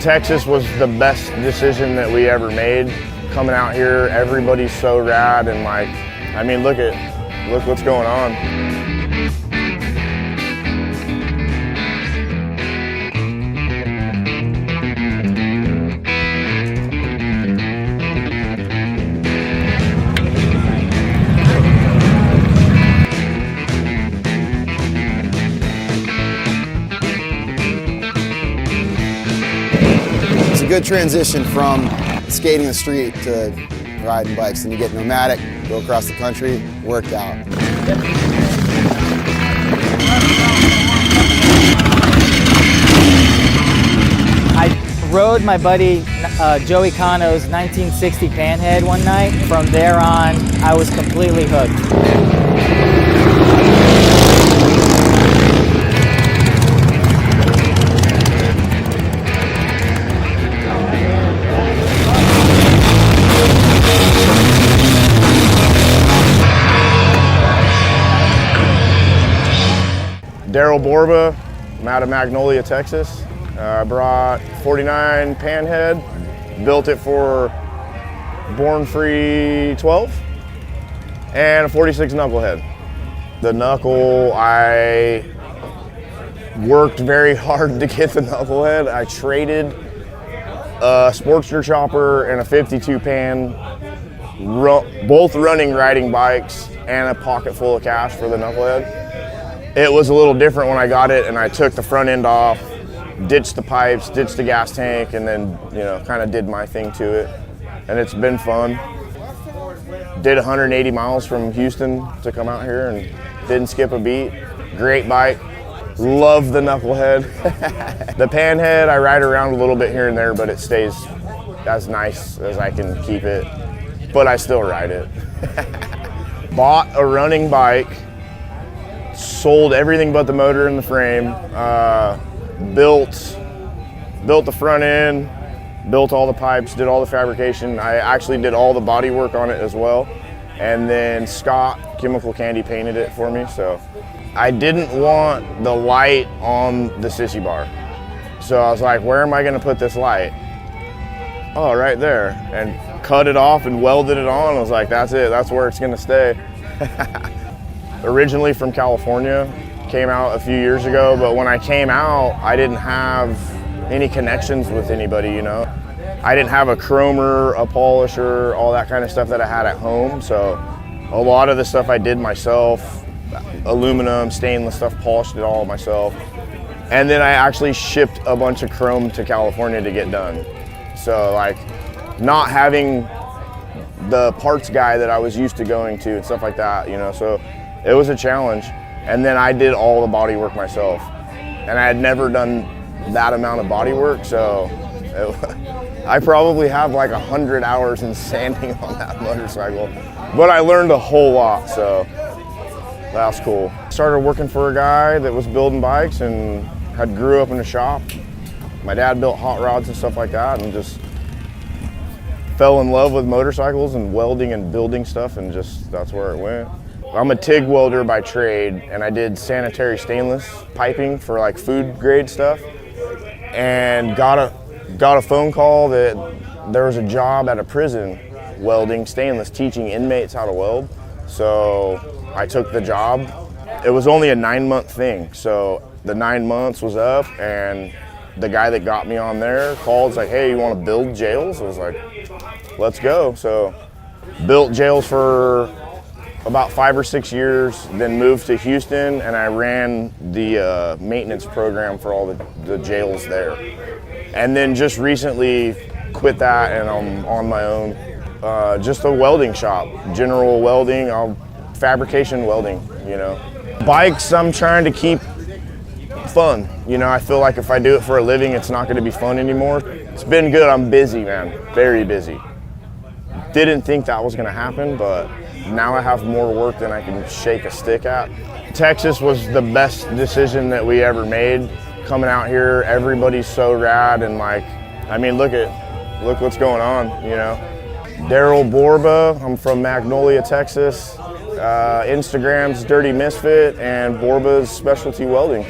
Texas was the best decision that we ever made. Coming out here, everybody's so rad, and like, I mean, look what's going on. It's a good transition from skating the street to riding bikes, and you get nomadic, go across the country, worked out. I rode my buddy Joey Cano's 1960 Panhead one night. From there on, I was completely hooked. Daryl Borba, I'm out of Magnolia, Texas. I brought 49 Panhead, built it for Born Free 12, and a 46 Knucklehead. The Knuckle, I worked very hard to get the Knucklehead. I traded a Sportster chopper and a 52 pan, both running riding bikes, and a pocket full of cash for the Knucklehead. It was a little different when I got it, and I took the front end off, ditched the pipes, ditched the gas tank, and then, you know, kind of did my thing to it. And it's been fun. Did 180 miles from Houston to come out here and didn't skip a beat. Great bike. Love the Knucklehead. The Panhead, I ride around a little bit here and there, but it stays as nice as I can keep it. But I still ride it. Bought a running bike, sold everything but the motor and the frame, built the front end, built all the pipes, did all the fabrication. I actually did all the body work on it as well. And then Scott, Chemical Candy, painted it for me. So I didn't want the light on the sissy bar. So I was like, where am I gonna put this light? Oh, right there. And cut it off and welded it on. I was like, that's it, that's where it's gonna stay. Originally from California, came out a few years ago, but when I came out, I didn't have any connections with anybody, you know? I didn't have a chromer, a polisher, all that kind of stuff that I had at home, so a lot of the stuff I did myself, aluminum, stainless stuff, polished it all myself. And then I actually shipped a bunch of chrome to California to get done. So like, not having the parts guy that I was used to going to and stuff like that, you know, so it was a challenge. And then I did all the body work myself. And I had never done that amount of body work, so I probably have like 100 hours in sanding on that motorcycle. But I learned a whole lot, so that was cool. Started working for a guy that was building bikes and had grew up in a shop. My dad built hot rods and stuff like that, and just fell in love with motorcycles and welding and building stuff, and just that's where it went. I'm a TIG welder by trade, and I did sanitary stainless piping for like food grade stuff, and got a phone call that there was a job at a prison welding stainless, teaching inmates how to weld. So I took the job. It was only a 9-month thing, so the 9 months was up, and the guy that got me on there called, like, hey, you want to build jails? I was like, let's go. So built jails for about 5 or 6 years, then moved to Houston, and I ran the maintenance program for all the jails there. And then just recently quit that, and I'm on my own. Just a welding shop, general welding, fabrication welding, you know. Bikes, I'm trying to keep fun. You know, I feel like if I do it for a living, it's not gonna be fun anymore. It's been good, I'm busy, man, very busy. Didn't think that was gonna happen, but now I have more work than I can shake a stick at. Texas was the best decision that we ever made. Coming out here, everybody's so rad, and like, I mean, look what's going on, you know. Daryl Borba, I'm from Magnolia, Texas. Instagram's Dirty Misfit, and Borba's Specialty Welding.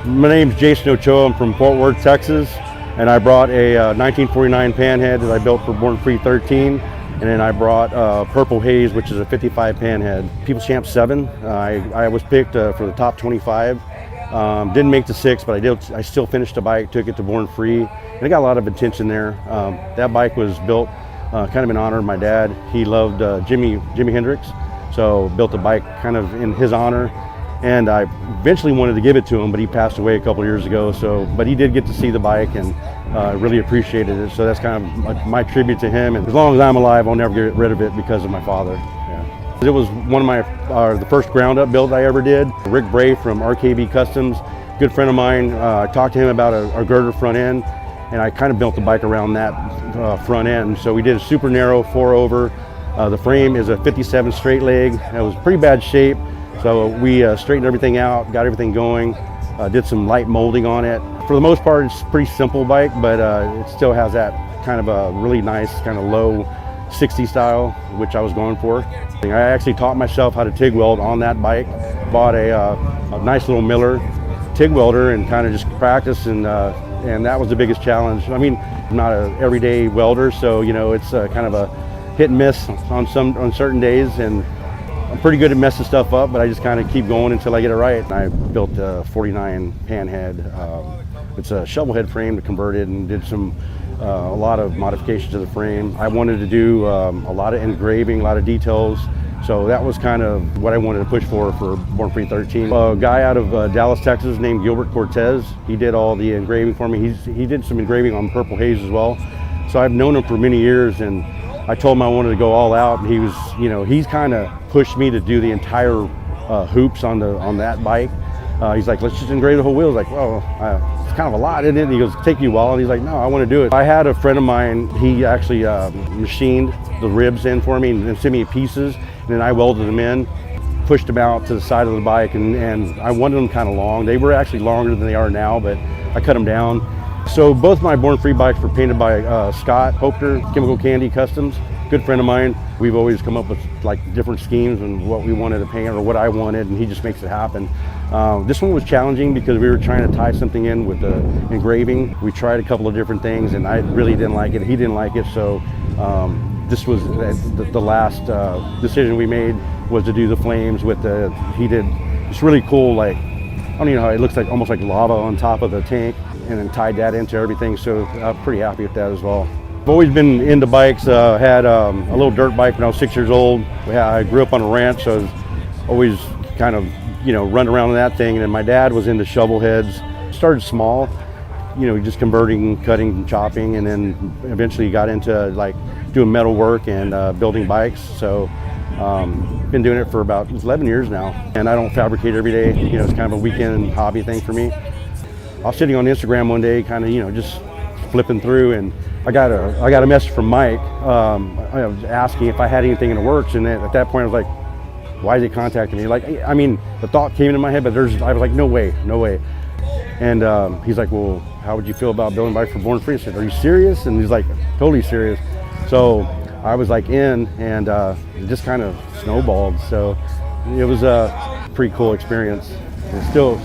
My name's Jason Ochoa. I'm from Fort Worth, Texas, and I brought a 1949 Panhead that I built for Born Free 13, and then I brought Purple Haze, which is a 55 Panhead. People's Champ 7. I was picked for the top 25. Didn't make the 6, but I still finished the bike, took it to Born Free, and it got a lot of attention there. That bike was built kind of in honor of my dad. He loved Jimi Hendrix, so built a bike kind of in his honor. And I eventually wanted to give it to him, but he passed away a couple of years ago. But he did get to see the bike and really appreciated it. So that's kind of my tribute to him. And as long as I'm alive, I'll never get rid of it because of my father. Yeah. It was one of my the first ground up build I ever did. Rick Bray from RKB Customs, good friend of mine. I talked to him about a girder front end, and I kind of built the bike around that front end. So we did a super narrow 4-over. The frame is a 57 straight leg. It was pretty bad shape. So we straightened everything out, got everything going, did some light molding on it. For the most part, it's a pretty simple bike, but it still has that kind of a really nice kind of low 60 style, which I was going for. I actually taught myself how to TIG weld on that bike. Bought a nice little Miller TIG welder and kind of just practiced, and that was the biggest challenge. I mean, I'm not an everyday welder, so you know it's kind of a hit and miss on certain days, and I'm pretty good at messing stuff up, but I just kind of keep going until I get it right. I built a 49 Panhead. It's a shovel head frame to convert it, and did a lot of modifications to the frame. I wanted to do a lot of engraving, a lot of details. So that was kind of what I wanted to push for Born Free 13. A guy out of Dallas, Texas named Gilbert Cortez. He did all the engraving for me. He did some engraving on Purple Haze as well. So I've known him for many years, and I told him I wanted to go all out, and he was, you know, he's kind of pushed me to do the entire hoops on that bike. He's like, let's just engrave the whole wheel. I was like, well, it's kind of a lot, isn't it? And he goes, take you a while. And he's like, no, I want to do it. I had a friend of mine, he actually machined the ribs in for me and then sent me pieces, and then I welded them in, pushed them out to the side of the bike, and I wanted them kind of long. They were actually longer than they are now, but I cut them down. So both my Born Free bikes were painted by Scott Hopeter, Chemical Candy Customs, good friend of mine. We've always come up with like different schemes and what we wanted to paint or what I wanted, and he just makes it happen. This one was challenging because we were trying to tie something in with the engraving. We tried a couple of different things, and I really didn't like it. He didn't like it, so this was the last decision we made was to do the flames with he did this really cool, like, I don't even know how it looks like, almost like lava on top of the tank, and then tied that into everything. So I'm pretty happy with that as well. I've always been into bikes. Had a little dirt bike when I was 6 years old. I grew up on a ranch, so I was always kind of, you know, run around on that thing. And then my dad was into shovel heads. Started small, you know, just converting, cutting, and chopping, and then eventually got into like doing metal work and building bikes. So been doing it for about 11 years now, and I don't fabricate every day. You know, it's kind of a weekend hobby thing for me. I was sitting on Instagram one day, kind of, you know, just flipping through, and I got a message from Mike. I was asking if I had anything in the works, and at that point I was like, why is he contacting me? Like, I mean, the thought came into my head, but I was like, no way. And he's like, well, how would you feel about building a bike for Born Free? I said, are you serious? And he's like, totally serious. So I was like in, and it just kind of snowballed. So it was a pretty cool experience. It's still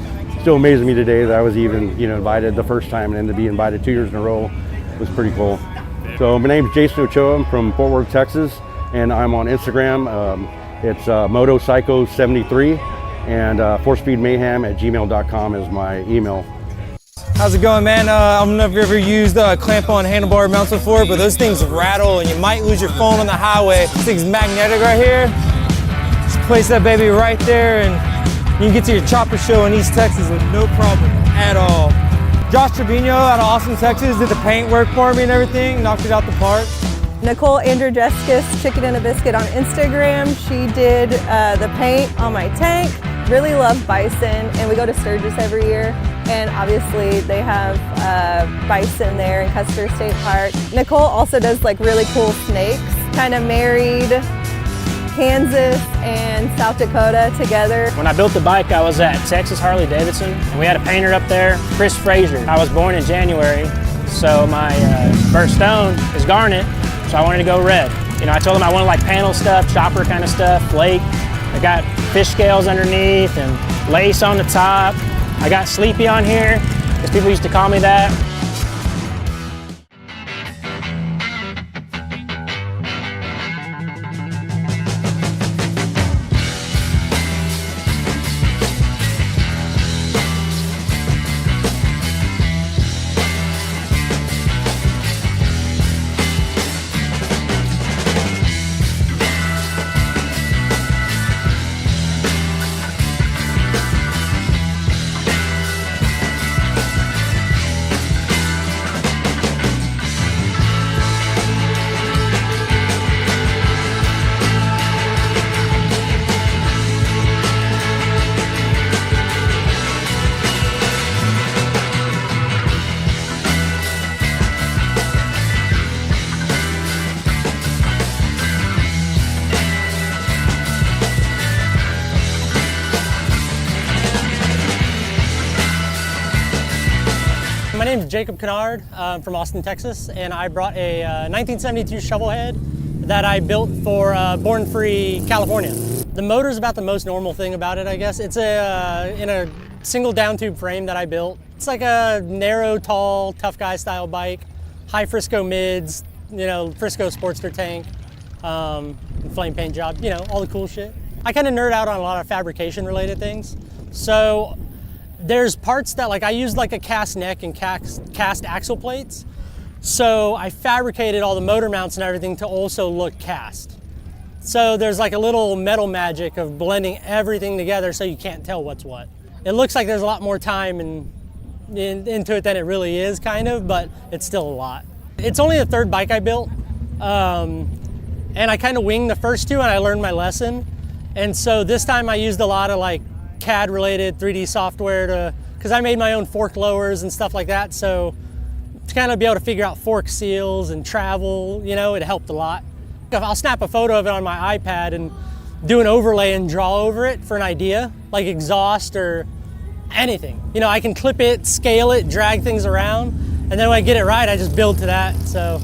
amazing me today that I was even, you know, invited the first time, and then to be invited 2 years in a row was pretty cool. So my name is Jason Ochoa. I'm from Fort Worth, Texas, and I'm on Instagram. It's MotoPsycho73, and 4speedmayhem@gmail.com is my email. How's it going, man? I don't know if you've ever used clamp-on handlebar mounts before, but those things rattle and you might lose your phone on the highway. This thing's magnetic right here. Just place that baby right there, and you can get to your chopper show in East Texas with no problem at all. Josh Trevino out of Austin, Texas did the paint work for me and everything, knocked it out the park. Nicole Andrzejewski's Chicken and a Biscuit on Instagram. She did the paint on my tank. Really love bison, and we go to Sturgis every year. And obviously they have bison there in Custer State Park. Nicole also does like really cool snakes, kind of married Kansas and South Dakota together. When I built the bike, I was at Texas Harley-Davidson, and we had a painter up there, Chris Frazier. I was born in January, so my birthstone is garnet, so I wanted to go red. You know, I told him I wanted like panel stuff, chopper kind of stuff, flake. I got fish scales underneath and lace on the top. I got sleepy on here, because people used to call me that. My name is Jacob Kennard from Austin, Texas, and I brought a 1972 shovel head that I built for Born Free, California. The motor is about the most normal thing about it, I guess. It's in a single down tube frame that I built. It's like a narrow, tall, tough guy style bike, high Frisco mids, you know, Frisco Sportster tank, flame paint job, you know, all the cool shit. I kind of nerd out on a lot of fabrication related things. So there's parts that, like, I used like a cast neck and cast axle plates. So I fabricated all the motor mounts and everything to also look cast. So there's like a little metal magic of blending everything together so you can't tell what's what. It looks like there's a lot more time into it than it really is, kind of, but it's still a lot. It's only the third bike I built, and I kind of winged the first two and I learned my lesson. And so this time I used a lot of like CAD related 3D software because I made my own fork lowers and stuff like that. So to kind of be able to figure out fork seals and travel, you know, it helped a lot. I'll snap a photo of it on my iPad and do an overlay and draw over it for an idea, like exhaust or anything. You know, I can clip it, scale it, drag things around, and then when I get it right, I just build to that. So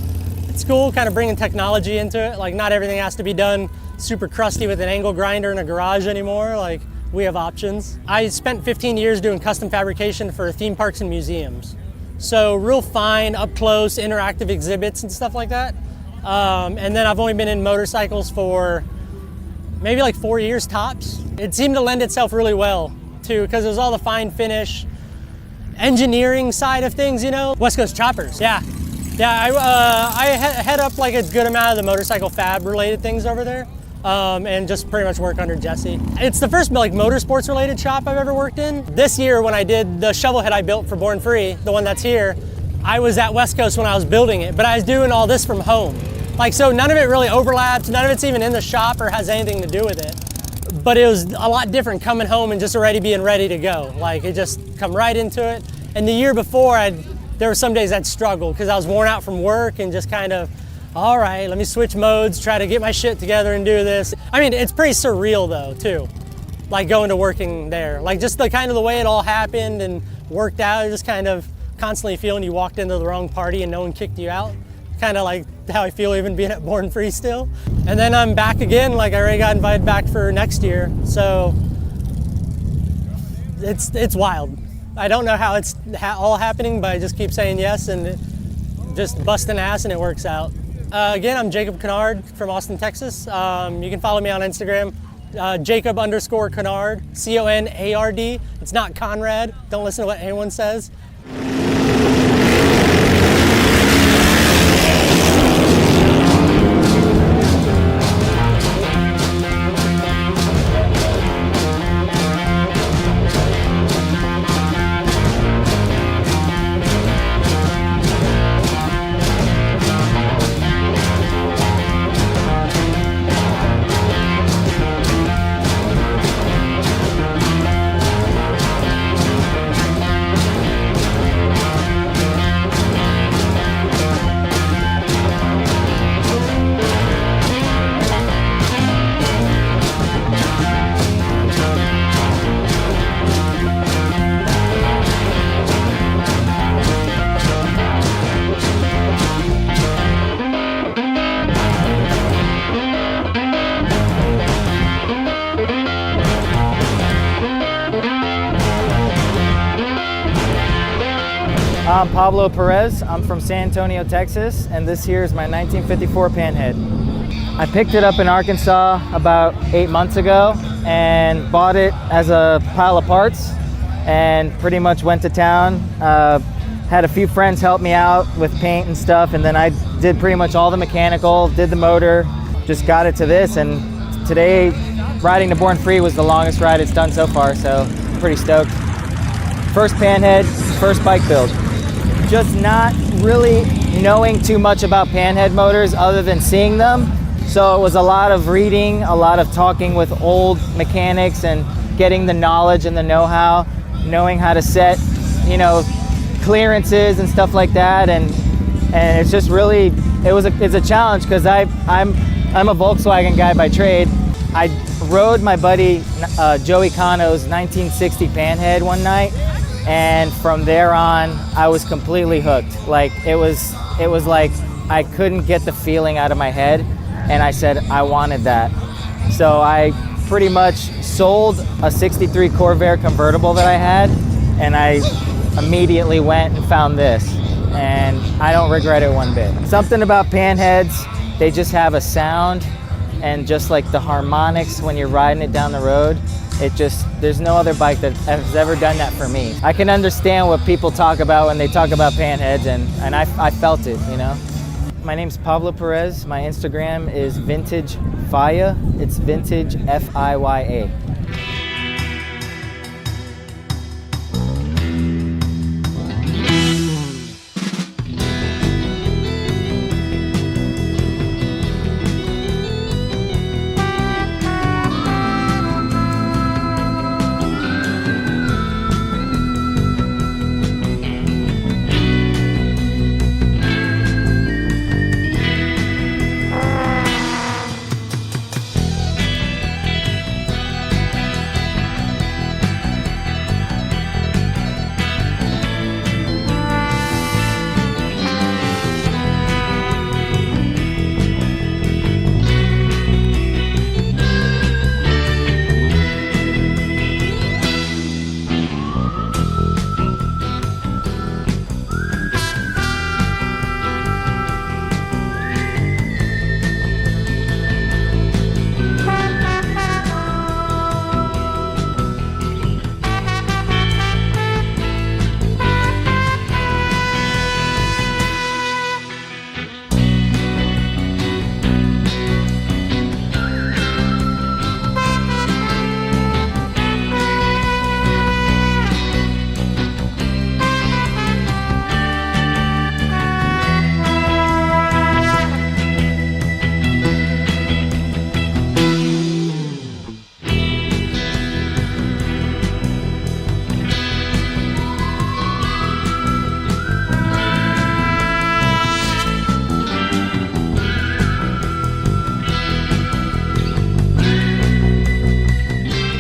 it's cool, kind of bringing technology into it. Like, not everything has to be done super crusty with an angle grinder in a garage anymore. Like, we have options. I spent 15 years doing custom fabrication for theme parks and museums. So real fine, up close, interactive exhibits and stuff like that. And then I've only been in motorcycles for maybe like 4 years tops. It seemed to lend itself really well too, because it was all the fine finish, engineering side of things, you know. West Coast Choppers, yeah. I head up like a good amount of the motorcycle fab related things over there. And just pretty much work under Jesse. It's the first like motorsports related shop I've ever worked in. This year when I did the shovel head I built for Born Free, the one that's here, I was at West Coast when I was building it, but I was doing all this from home. Like, so none of it really overlaps, none of it's even in the shop or has anything to do with it. But it was a lot different coming home and just already being ready to go. Like, it just come right into it. And the year before, there were some days I'd struggle because I was worn out from work and just kind of, all right, let me switch modes, try to get my shit together and do this. I mean, it's pretty surreal though, too. Like going to working there. Like just the kind of the way it all happened and worked out, just kind of constantly feeling you walked into the wrong party and no one kicked you out. Kind of like how I feel even being at Born Free still. And then I'm back again, like I already got invited back for next year. So it's wild. I don't know how it's all happening, but I just keep saying yes and just busting ass and it works out. Again, I'm Jacob Kennard from Austin, Texas. You can follow me on Instagram, Jacob_Kennard, C-O-N-A-R-D. It's not Conrad. Don't listen to what anyone says. I'm Pablo Perez. I'm from San Antonio, Texas, and this here is my 1954 Panhead. I picked it up in Arkansas about 8 months ago and bought it as a pile of parts and pretty much went to town. Had a few friends help me out with paint and stuff, and then I did pretty much all the mechanical, did the motor, just got it to this, and today riding to Born Free was the longest ride it's done so far, so I'm pretty stoked. First Panhead, first bike build. Just not really knowing too much about Panhead motors other than seeing them. So it was a lot of reading, a lot of talking with old mechanics and getting the knowledge and the know-how, knowing how to set, clearances and stuff like that. And it's just really, it's a challenge because I'm a Volkswagen guy by trade. I rode my buddy Joey Cano's 1960 Panhead one night, and from there on, I was completely hooked. Like it was like I couldn't get the feeling out of my head, and I said I wanted that. So I pretty much sold a 63 Corvair convertible that I had, and I immediately went and found this, and I don't regret it one bit. Something about Panheads, they just have a sound, and just like the harmonics when you're riding it down the road, there's no other bike that has ever done that for me. I can understand what people talk about when they talk about Panheads, and I felt it, My name's Pablo Perez. My Instagram is Vintage Faya. It's Vintage F-I-Y-A.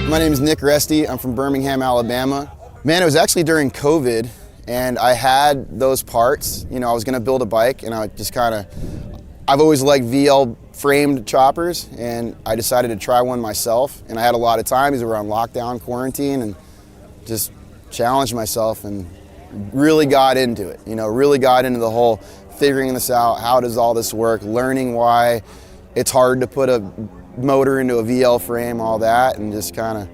My name is Nick Resty. I'm from Birmingham, Alabama. Man, it was actually during COVID, and I had those parts. I was gonna build a bike, and I've always liked VL framed choppers, and I decided to try one myself. And I had a lot of time because we were on lockdown, quarantine, and just challenged myself and really got into it. Really got into the whole figuring this out. How does all this work? Learning why it's hard to put a motor into a VL frame, all that, and just kind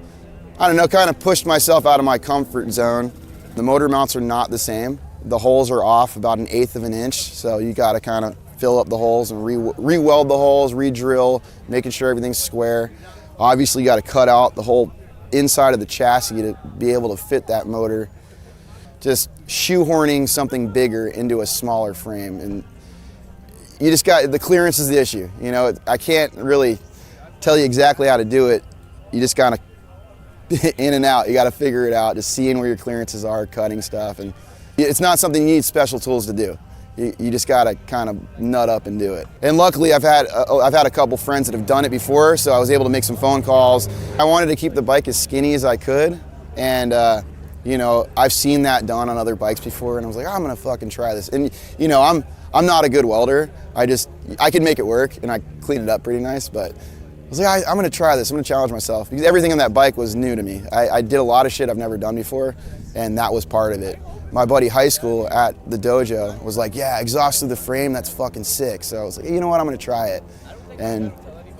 of pushed myself out of my comfort zone. The motor mounts are not the same. The holes are off about 1/8 of an inch, so you got to kind of fill up the holes and re-weld the holes, re-drill, making sure everything's square. Obviously, you got to cut out the whole inside of the chassis to be able to fit that motor. Just shoehorning something bigger into a smaller frame, and you just got, the clearance is the issue. I can't really tell you exactly how to do it. You just kind of in and out. You got to figure it out, just seeing where your clearances are, cutting stuff, and it's not something you need special tools to do. You just got to kind of nut up and do it. And luckily, I've had a couple friends that have done it before, so I was able to make some phone calls. I wanted to keep the bike as skinny as I could, and I've seen that done on other bikes before, and I was like, I'm gonna fucking try this. And I'm not a good welder. I can make it work, and I clean it up pretty nice, but was like, I'm gonna try this, I'm gonna challenge myself. Because everything on that bike was new to me. I did a lot of shit I've never done before, and that was part of it. My buddy high school at the dojo was like, yeah, exhaust through the frame, that's fucking sick. So I was like, you know what, I'm gonna try it. And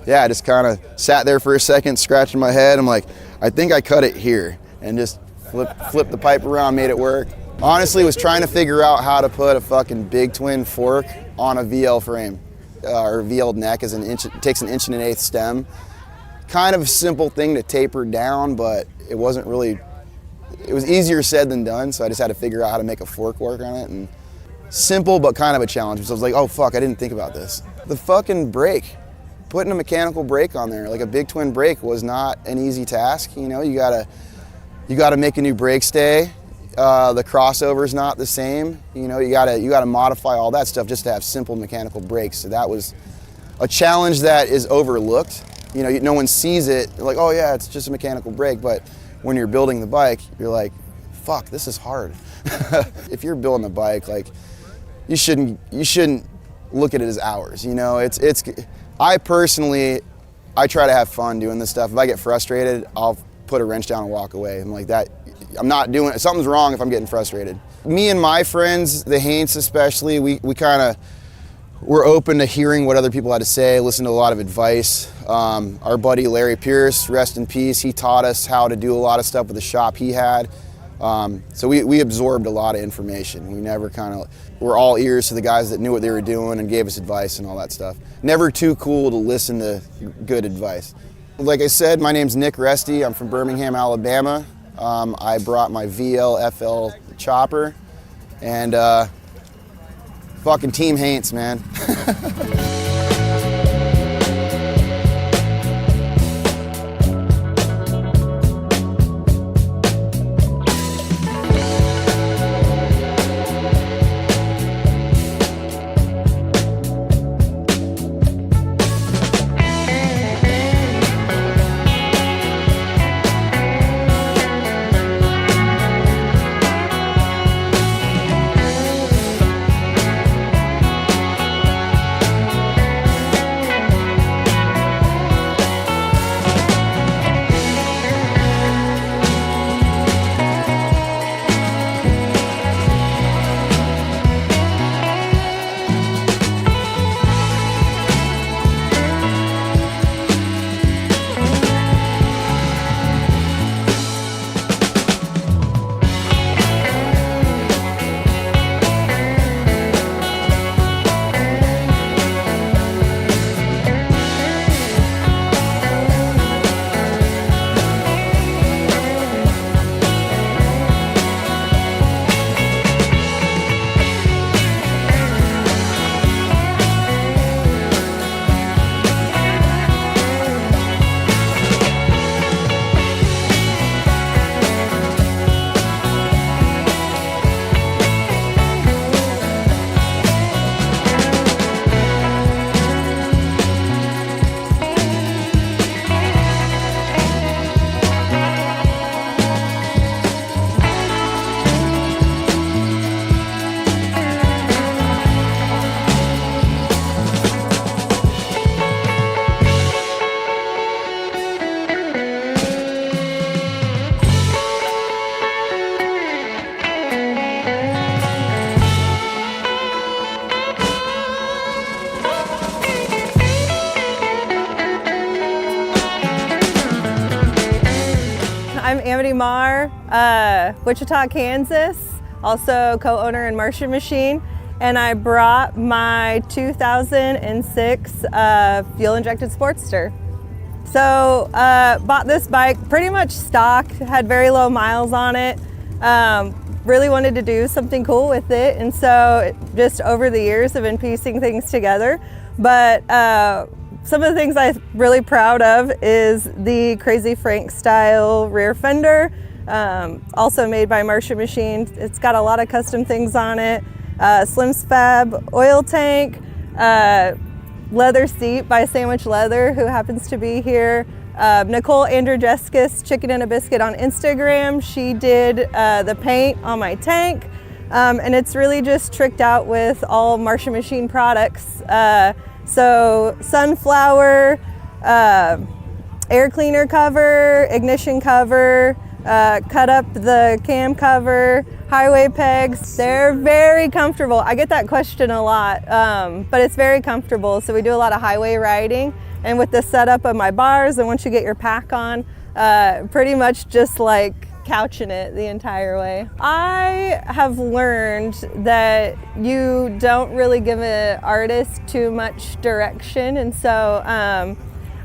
yeah, I just kind of sat there for a second, scratching my head. I'm like, I think I cut it here, and just flipped the pipe around, made it work. Honestly, was trying to figure out how to put a fucking big twin fork on a VL frame. Or VL neck is takes an 1 1/8" stem. Kind of a simple thing to taper down, but it wasn't really, it was easier said than done, so I just had to figure out how to make a fork work on it. And simple, but kind of a challenge. So I was like, oh fuck, I didn't think about this. The fucking brake, putting a mechanical brake on there, like a big twin brake, was not an easy task. You know, you gotta make a new brake stay. The crossover's not the same. You know, you gotta modify all that stuff just to have simple mechanical brakes. So that was a challenge that is overlooked. You know, no one sees it. They're like, oh yeah, it's just a mechanical brake. But when you're building the bike, you're like, fuck, this is hard. If you're building a bike, like, you shouldn't look at it as hours. You know, I personally try to have fun doing this stuff. If I get frustrated, I'll put a wrench down and walk away. I'm like, that, I'm not doing it. Something's wrong if I'm getting frustrated. Me and my friends, the Haints especially, we're open to hearing what other people had to say, listen to a lot of advice. Our buddy Larry Pierce, rest in peace, he taught us how to do a lot of stuff with the shop he had. So we absorbed a lot of information. We never we're all ears to the guys that knew what they were doing and gave us advice and all that stuff. Never too cool to listen to good advice. Like I said, my name's Nick Resty. I'm from Birmingham, Alabama. I brought my VL FL chopper, and fucking Team Haints, man. I'm Amity Marr, Wichita, Kansas, also co-owner in Martian Machine, and I brought my 2006 fuel-injected Sportster. So bought this bike pretty much stock, had very low miles on it, really wanted to do something cool with it, and so just over the years I've been piecing things together. But some of the things I'm really proud of is the Crazy Frank style rear fender, also made by Martian Machine. It's got a lot of custom things on it. Slim's Fab oil tank, leather seat by Sandwich Leather, who happens to be here. Nicole Andrzejewski's Chicken and a Biscuit on Instagram. She did the paint on my tank, and it's really just tricked out with all Martian Machine products. So sunflower, air cleaner cover, ignition cover, cut up the cam cover, highway pegs. They're very comfortable. I get that question a lot, but it's very comfortable. So we do a lot of highway riding, and with the setup of my bars, and once you get your pack on, pretty much just like couching it the entire way. I have learned that you don't really give an artist too much direction, and so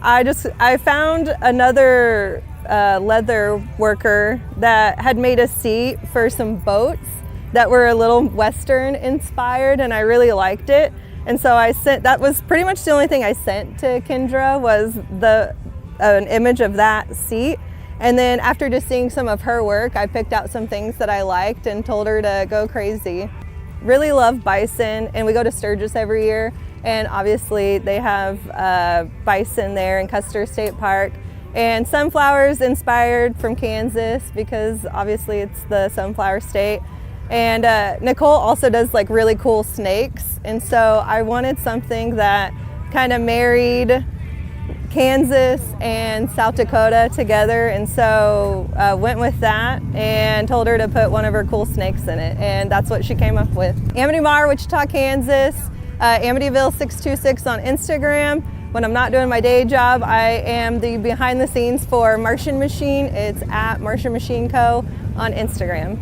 I found another leather worker that had made a seat for some boats that were a little Western inspired, and I really liked it. And so that was pretty much the only thing I sent to Kendra, was an image of that seat. And then after just seeing some of her work, I picked out some things that I liked and told her to go crazy. Really love bison, and we go to Sturgis every year, and obviously they have bison there in Custer State Park, and sunflowers inspired from Kansas because obviously it's the sunflower state. And Nicole also does like really cool snakes, and so I wanted something that kind of married Kansas and South Dakota together, and so went with that and told her to put one of her cool snakes in it, and that's what she came up with. Amity Mar, Wichita, Kansas, Amityville 626 on Instagram. When I'm not doing my day job, I am the behind the scenes for Martian Machine. It's at Martian Machine Co. on Instagram.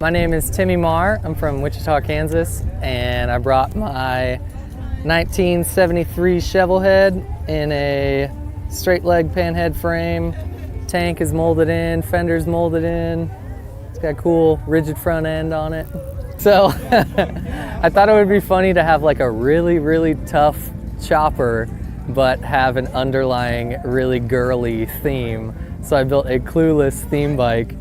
My name is Timmy Marr. I'm from Wichita, Kansas, and I brought my 1973 shovel head in a straight leg panhead frame. Tank is molded in, fender's molded in. It's got a cool rigid front end on it. So I thought it would be funny to have like a really, really tough chopper, but have an underlying really girly theme. So I built a Clueless theme bike.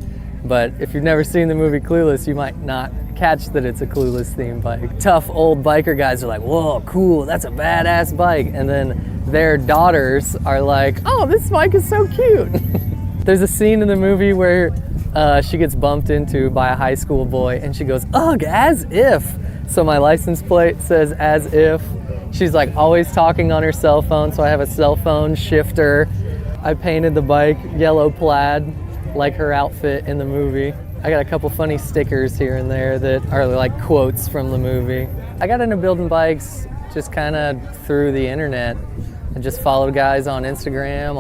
But if you've never seen the movie Clueless, you might not catch that it's a Clueless theme bike. Tough old biker guys are like, whoa, cool, that's a badass bike. And then their daughters are like, oh, this bike is so cute. There's a scene in the movie where she gets bumped into by a high school boy and she goes, ugh, as if. So my license plate says as if. She's like always talking on her cell phone, so I have a cell phone shifter. I painted the bike yellow plaid, like her outfit in the movie. I got a couple funny stickers here and there that are like quotes from the movie. I got into building bikes just kind of through the internet. I just followed guys on Instagram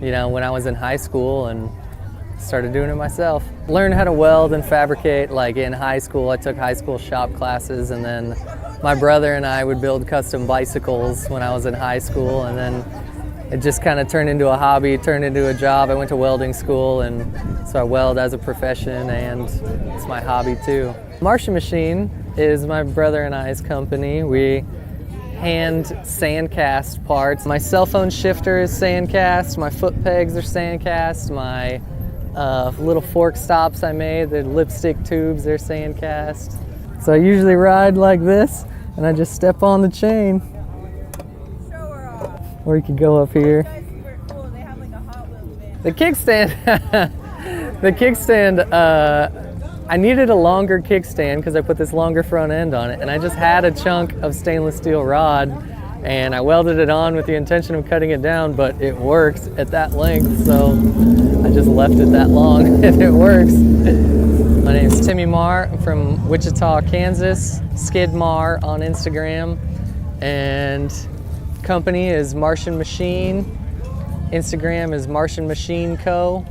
when I was in high school, and started doing it myself. Learned how to weld and fabricate like in high school. I took high school shop classes, and then my brother and I would build custom bicycles when I was in high school, and then it just kind of turned into a hobby, turned into a job. I went to welding school, and so I weld as a profession, and it's my hobby too. Martian Machine is my brother and I's company. We hand sandcast parts. My cell phone shifter is sandcast, my foot pegs are sandcast, my little fork stops I made, the lipstick tubes, they're sandcast. So I usually ride like this, and I just step on the chain. Or you could go up here. The kickstand, I needed a longer kickstand because I put this longer front end on it, and I just had a chunk of stainless steel rod, and I welded it on with the intention of cutting it down, but it works at that length, so I just left it that long and it works. My name is Timmy Marr. I'm from Wichita, Kansas. Skid Marr on Instagram, and company is Martian Machine. Instagram is Martian Machine Co.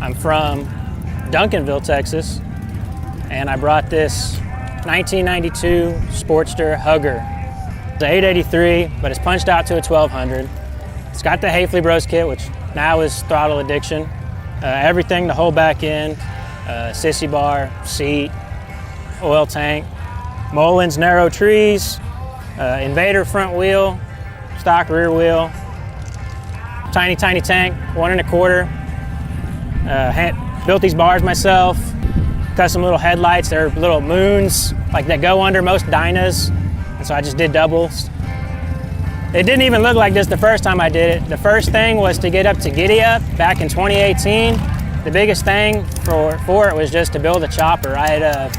I'm from Duncanville, Texas, and I brought this 1992 Sportster Hugger. It's an 883, but it's punched out to a 1200. It's got the Hafley Bros kit, which now is throttle addiction. Everything, the whole back end, sissy bar, seat, oil tank, Molin's narrow trees, Invader front wheel, stock rear wheel, tiny tank, 1 1/4. Built these bars myself, custom little headlights. They're little moons like that go under most Dynas, and so I just did doubles. It didn't even look like this the first time I did it. The first thing was to get up to Giddy Up back in 2018. The biggest thing for it was just to build a chopper. I had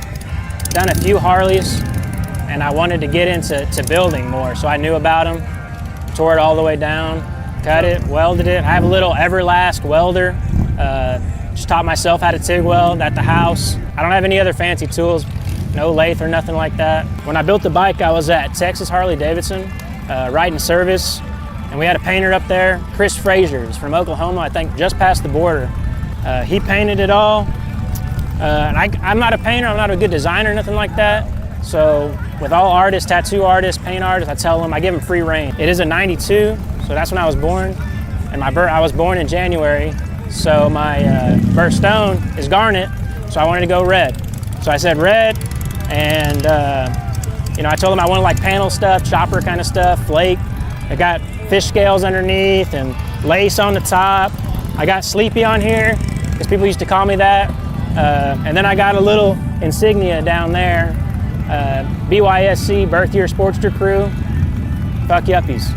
done a few Harleys, and I wanted to get into building more, so I knew about them. Tore it all the way down, cut it, welded it. I have a little Everlast welder. Just taught myself how to TIG weld at the house. I don't have any other fancy tools, no lathe or nothing like that. When I built the bike, I was at Texas Harley-Davidson, riding service, and we had a painter up there, Chris Frazier. He's from Oklahoma, I think just past the border. He painted it all. And I'm not a painter, I'm not a good designer, nothing like that. So with all artists, tattoo artists, paint artists, I tell them, I give them free reign. It is a 92, so that's when I was born. And I was born in January. So my birthstone is garnet, so I wanted to go red. So I said red, and I told them I wanted like panel stuff, chopper kind of stuff, flake. I got fish scales underneath and lace on the top. I got Sleepy on here, because people used to call me that. And then I got a little insignia down there, BYSC, Birth Year Sportster Crew. Fuck yuppies.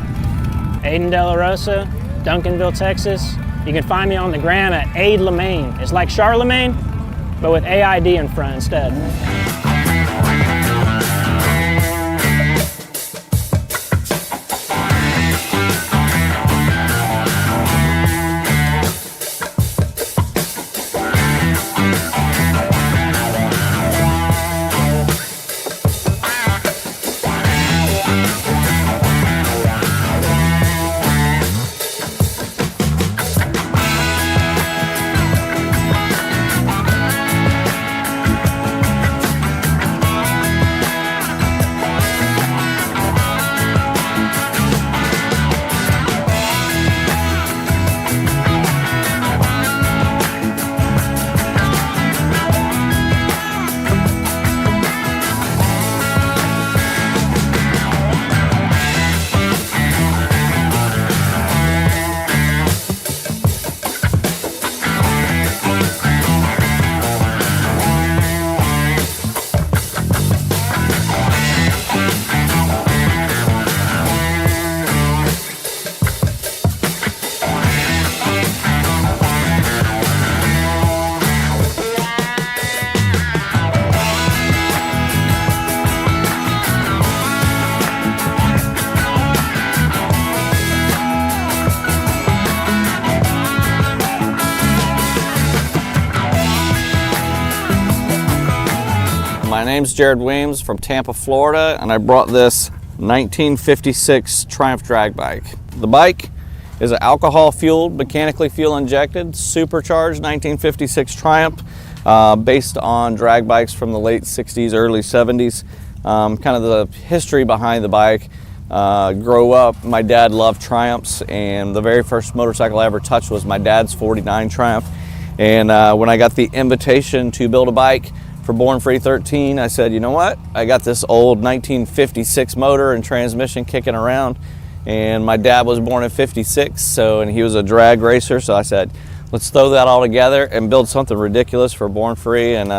Aiden De La Rosa, Duncanville, Texas. You can find me on the gram at Aid Lemaine. It's like Charlemagne, but with AID in front instead. My name's Jared Weems from Tampa, Florida, and I brought this 1956 Triumph drag bike. The bike is an alcohol-fueled, mechanically fuel-injected, supercharged 1956 Triumph, based on drag bikes from the late 60s, early 70s. Kind of the history behind the bike. Grow up, my dad loved Triumphs, and the very first motorcycle I ever touched was my dad's 49 Triumph. And when I got the invitation to build a bike for Born Free 13, I said, you know what? I got this old 1956 motor and transmission kicking around, and my dad was born in 56, and he was a drag racer, so I said, let's throw that all together and build something ridiculous for Born Free, and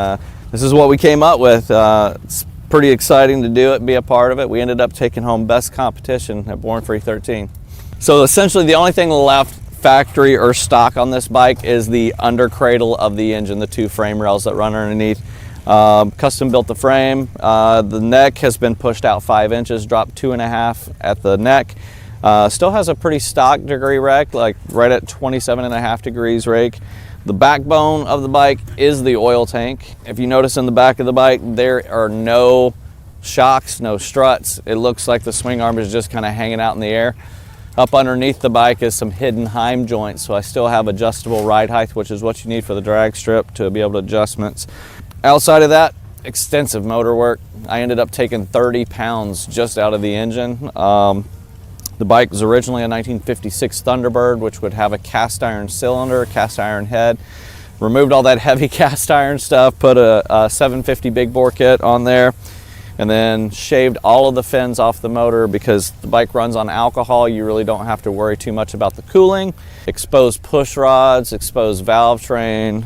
this is what we came up with. It's pretty exciting to do it, be a part of it. We ended up taking home best competition at Born Free 13. So essentially the only thing left factory or stock on this bike is the under cradle of the engine, the two frame rails that run underneath. Custom built the frame. The neck has been pushed out 5 inches, dropped 2.5 at the neck. Still has a pretty stock degree rake, like right at 27.5 degrees rake. The backbone of the bike is the oil tank. If you notice in the back of the bike, there are no shocks, no struts. It looks like the swing arm is just kind of hanging out in the air. Up underneath the bike is some hidden heim joints, so I still have adjustable ride height, which is what you need for the drag strip to be able to adjustments. Outside of that, extensive motor work. I ended up taking 30 pounds just out of the engine. The bike was originally a 1956 Thunderbird, which would have a cast iron cylinder, cast iron head. Removed all that heavy cast iron stuff, put a 750 big bore kit on there, and then shaved all of the fins off the motor because the bike runs on alcohol. You really don't have to worry too much about the cooling. Exposed push rods, exposed valve train.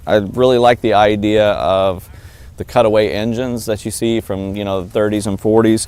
I really like the idea of the cutaway engines that you see from, the 30s and 40s.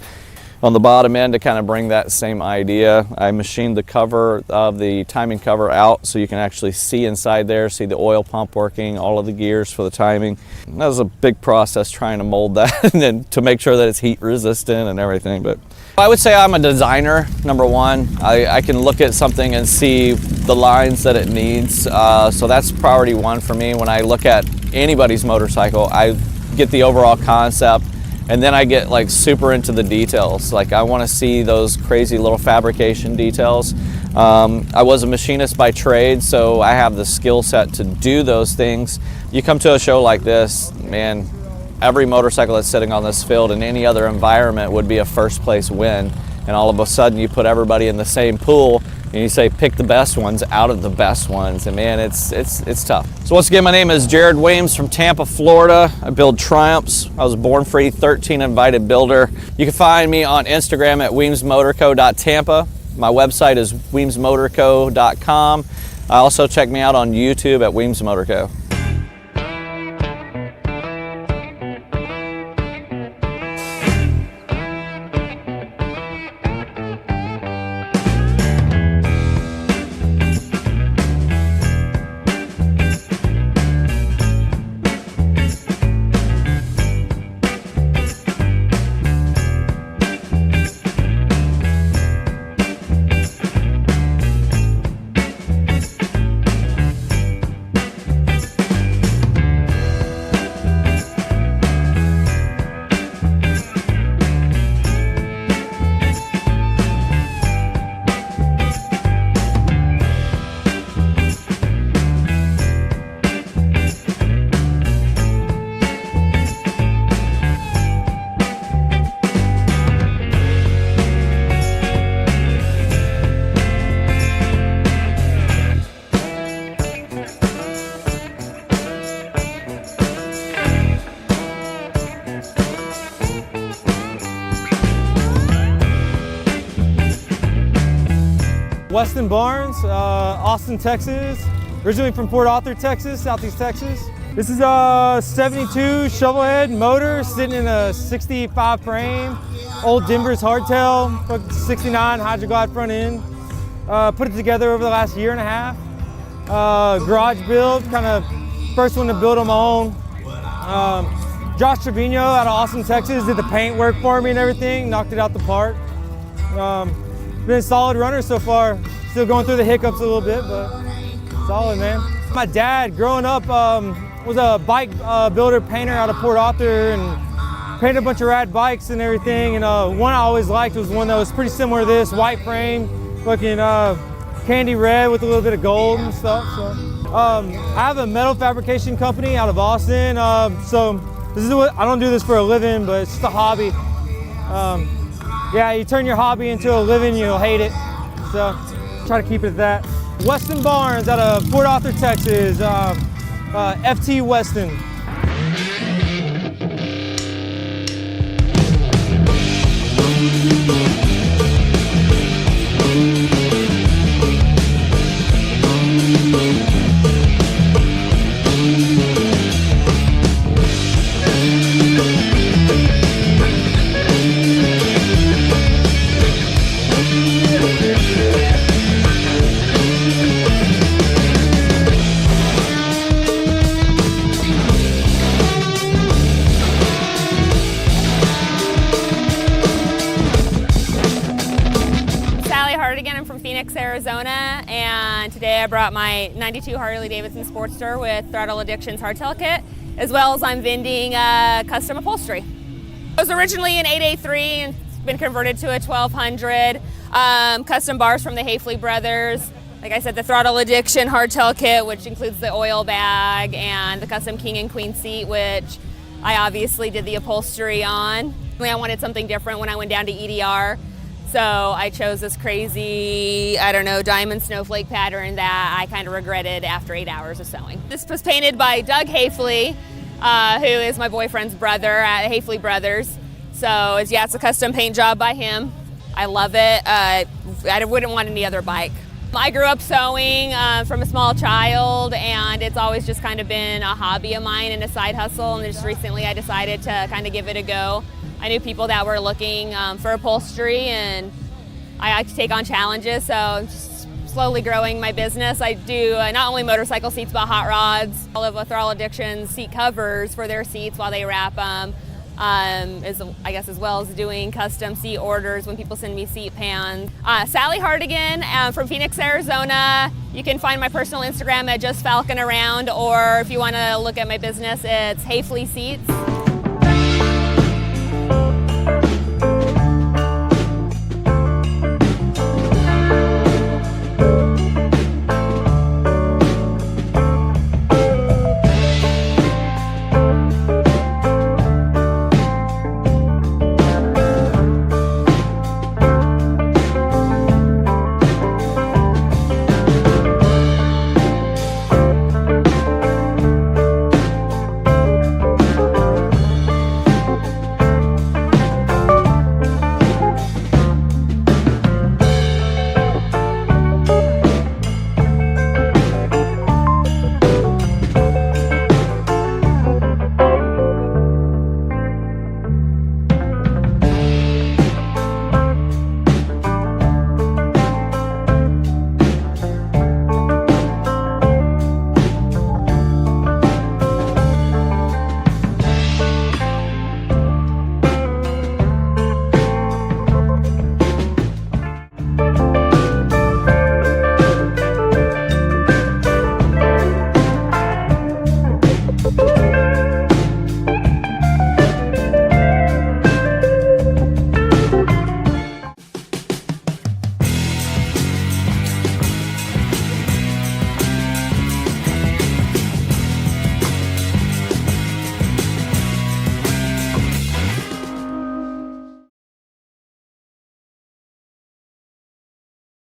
On the bottom end, to kind of bring that same idea, I machined the cover of the timing cover out so you can actually see inside there, see the oil pump working, all of the gears for the timing. That was a big process trying to mold that and then to make sure that it's heat resistant and everything. But I would say I'm a designer, number one. I can look at something and see the lines that it needs. So that's priority one for me. When I look at anybody's motorcycle, I get the overall concept, and then I get like super into the details. Like I want to see those crazy little fabrication details. I was a machinist by trade, so I have the skill set to do those things. You come to a show like this, man, every motorcycle that's sitting on this field in any other environment would be a first place win. And all of a sudden you put everybody in the same pool and you say pick the best ones out of the best ones, and man, it's tough. So once again, my name is Jared Weems from Tampa, Florida. I build Triumphs. I was Born Free 13 invited builder. You can find me on Instagram at weemsmotorco.tampa. My website is weemsmotorco.com. Also check me out on YouTube at Weems Motorco. Weston Barnes, Austin, Texas. Originally from Port Arthur, Texas, Southeast Texas. This is a 72 shovelhead motor sitting in a 65 frame. Old Denver's hardtail, 69 Hydroglide front end. Put it together over the last year and a half. Garage build, kind of first one to build on my own. Josh Trevino out of Austin, Texas did the paint work for me and everything, knocked it out the park. Been a solid runner so far. Still going through the hiccups a little bit, but solid, man. My dad, growing up, was a bike builder, painter out of Port Arthur, and painted a bunch of rad bikes and everything. And one I always liked was one that was pretty similar to this, white frame, looking candy red with a little bit of gold and stuff. So I have a metal fabrication company out of Austin. So this is what I don't do this for a living, but it's just a hobby. Yeah, you turn your hobby into a living, you'll hate it. So try to keep it at that. Weston Barnes out of Port Arthur, Texas. FT Weston. I'm from Phoenix, Arizona, and today I brought my 92 Harley-Davidson Sportster with Throttle Addiction's hardtail kit, as well as I'm vending custom upholstery. It was originally an 8A3 and it's been converted to a 1200. Custom bars from the Hafley brothers. Like I said, the Throttle Addiction hardtail kit, which includes the oil bag, and the custom king and queen seat, which I obviously did the upholstery on. I wanted something different when I went down to EDR. So I chose this crazy, I don't know, diamond snowflake pattern that I kind of regretted after 8 hours of sewing. This was painted by Doug Hafley, who is my boyfriend's brother at Hafley Brothers. So it's a custom paint job by him. I love it. I wouldn't want any other bike. I grew up sewing from a small child, and it's always just kind of been a hobby of mine and a side hustle, and just recently I decided to kind of give it a go. I knew people that were looking for upholstery, and I like to take on challenges, so I'm just slowly growing my business. I do not only motorcycle seats, but hot rods. All of Throttle Addiction's seat covers for their seats while they wrap them, as well as doing custom seat orders when people send me seat pans. Sally Hardigan from Phoenix, Arizona. You can find my personal Instagram at Just Falcon Around, or if you want to look at my business, it's Hafley Seats.